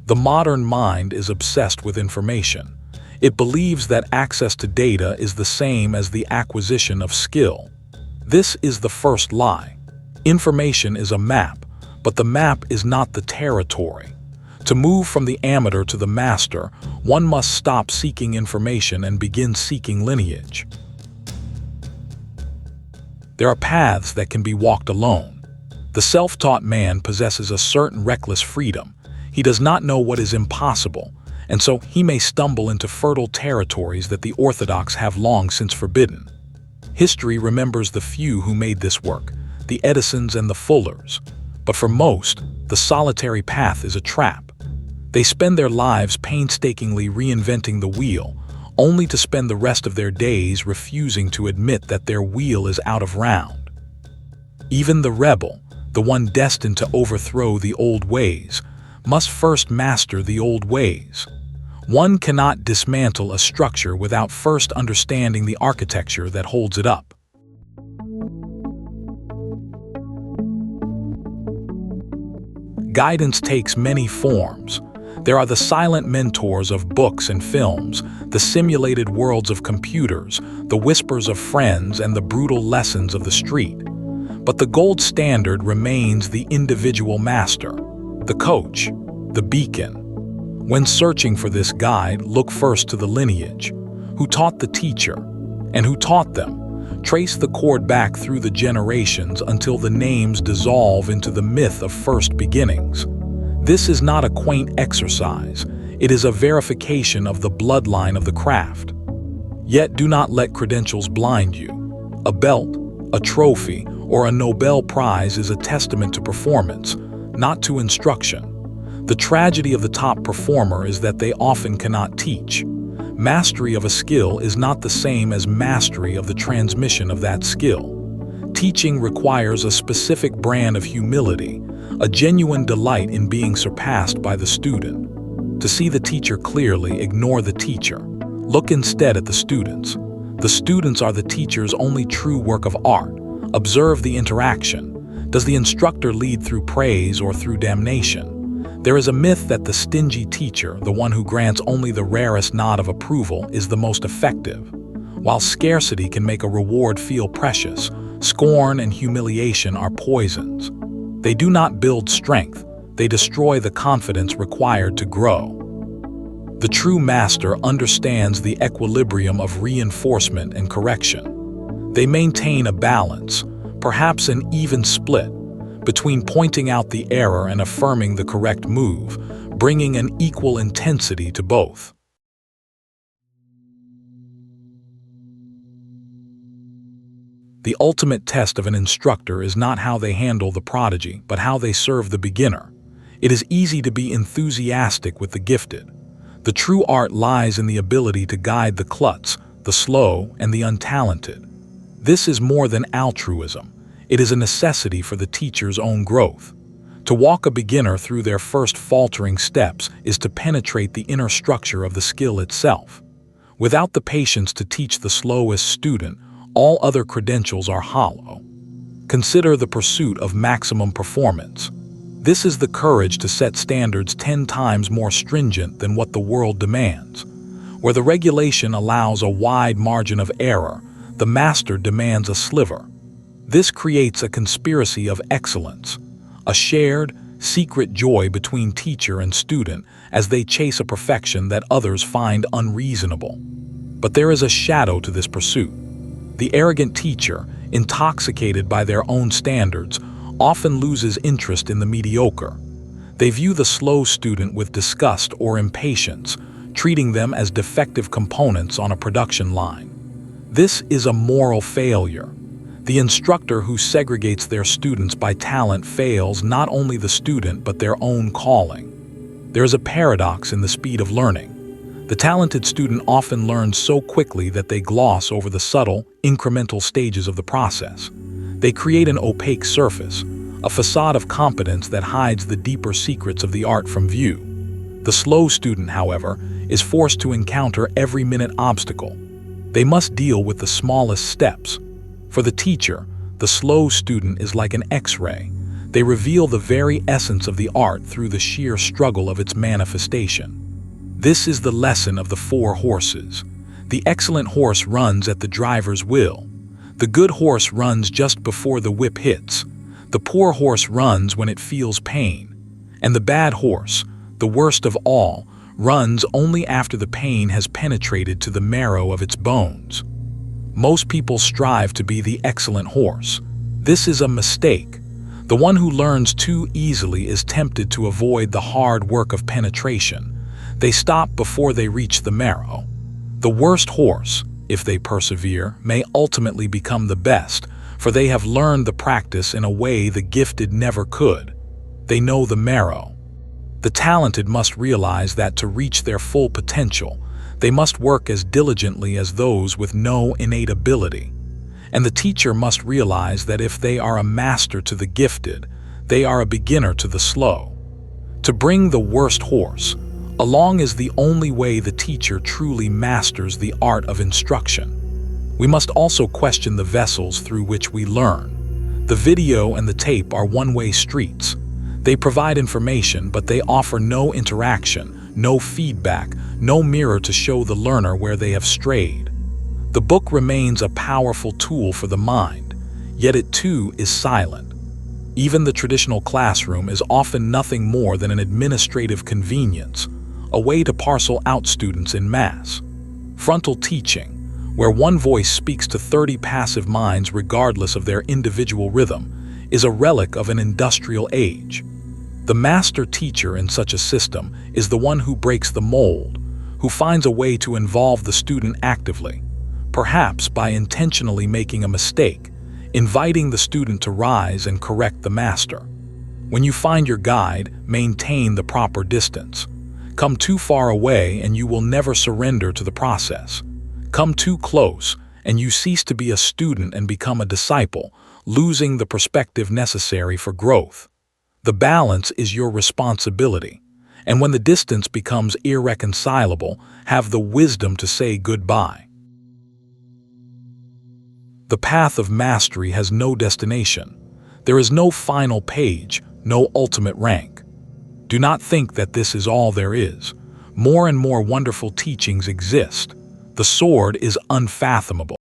The modern mind is obsessed with information. It believes that access to data is the same as the acquisition of skill. This is the first lie. Information is a map, but the map is not the territory. To move from the amateur to the master, one must stop seeking information and begin seeking lineage. There are paths that can be walked alone. The self-taught man possesses a certain reckless freedom. He does not know what is impossible, and so he may stumble into fertile territories that the orthodox have long since forbidden. History remembers the few who made this work, the Edisons and the Fullers. But for most, the solitary path is a trap. They spend their lives painstakingly reinventing the wheel, only to spend the rest of their days refusing to admit that their wheel is out of round. Even the rebel, the one destined to overthrow the old ways, must first master the old ways. One cannot dismantle a structure without first understanding the architecture that holds it up. Guidance takes many forms. There are the silent mentors of books and films, the simulated worlds of computers, the whispers of friends, and the brutal lessons of the street. But the gold standard remains the individual master, the coach, the beacon. When searching for this guide, look first to the lineage. Who taught the teacher? And who taught them? Trace the cord back through the generations until the names dissolve into the myth of first beginnings. This is not a quaint exercise. It is a verification of the bloodline of the craft. Yet do not let credentials blind you. A belt, a trophy, or a Nobel Prize is a testament to performance, not to instruction. The tragedy of the top performer is that they often cannot teach. Mastery of a skill is not the same as mastery of the transmission of that skill. Teaching requires a specific brand of humility, a genuine delight in being surpassed by the student. To see the teacher clearly, ignore the teacher. Look instead at the students. The students are the teacher's only true work of art. Observe the interaction. Does the instructor lead through praise or through damnation? There is a myth that the stingy teacher, the one who grants only the rarest nod of approval, is the most effective. While scarcity can make a reward feel precious, scorn and humiliation are poisons. They do not build strength, they destroy the confidence required to grow. The true master understands the equilibrium of reinforcement and correction. They maintain a balance, perhaps an even split, between pointing out the error and affirming the correct move, bringing an equal intensity to both. The ultimate test of an instructor is not how they handle the prodigy, but how they serve the beginner. It is easy to be enthusiastic with the gifted. The true art lies in the ability to guide the klutz, the slow, and the untalented. This is more than altruism. It is a necessity for the teacher's own growth. To walk a beginner through their first faltering steps is to penetrate the inner structure of the skill itself. Without the patience to teach the slowest student, all other credentials are hollow. Consider the pursuit of maximum performance. This is the courage to set standards 10 times more stringent than what the world demands. Where the regulation allows a wide margin of error, the master demands a sliver. This creates a conspiracy of excellence, a shared, secret joy between teacher and student as they chase a perfection that others find unreasonable. But there is a shadow to this pursuit. The arrogant teacher, intoxicated by their own standards, often loses interest in the mediocre. They view the slow student with disgust or impatience, treating them as defective components on a production line. This is a moral failure. The instructor who segregates their students by talent fails not only the student but their own calling. There is a paradox in the speed of learning. The talented student often learns so quickly that they gloss over the subtle, incremental stages of the process. They create an opaque surface, a facade of competence that hides the deeper secrets of the art from view. The slow student, however, is forced to encounter every minute obstacle. They must deal with the smallest steps. For the teacher, the slow student is like an X-ray. They reveal the very essence of the art through the sheer struggle of its manifestation. This is the lesson of the four horses. The excellent horse runs at the driver's will. The good horse runs just before the whip hits. The poor horse runs when it feels pain. And the bad horse, the worst of all, runs only after the pain has penetrated to the marrow of its bones. Most people strive to be the excellent horse. This is a mistake. The one who learns too easily is tempted to avoid the hard work of penetration. They stop before they reach the marrow. The worst horse, if they persevere, may ultimately become the best, for they have learned the practice in a way the gifted never could. They know the marrow. The talented must realize that to reach their full potential, they must work as diligently as those with no innate ability. And the teacher must realize that if they are a master to the gifted, they are a beginner to the slow. To bring the worst horse along is the only way the teacher truly masters the art of instruction. We must also question the vessels through which we learn. The video and the tape are one-way streets. They provide information, but they offer no interaction, no feedback, no mirror to show the learner where they have strayed. The book remains a powerful tool for the mind, yet it too is silent. Even the traditional classroom is often nothing more than an administrative convenience, a way to parcel out students in mass. Frontal teaching, where one voice speaks to 30 passive minds regardless of their individual rhythm, is a relic of an industrial age. The master teacher in such a system is the one who breaks the mold, who finds a way to involve the student actively, perhaps by intentionally making a mistake, inviting the student to rise and correct the master. When you find your guide, maintain the proper distance. Come too far away and you will never surrender to the process. Come too close and you cease to be a student and become a disciple, losing the perspective necessary for growth. The balance is your responsibility, and when the distance becomes irreconcilable, have the wisdom to say goodbye. The path of mastery has no destination. There is no final page, no ultimate rank. Do not think that this is all there is. More and more wonderful teachings exist. The sword is unfathomable.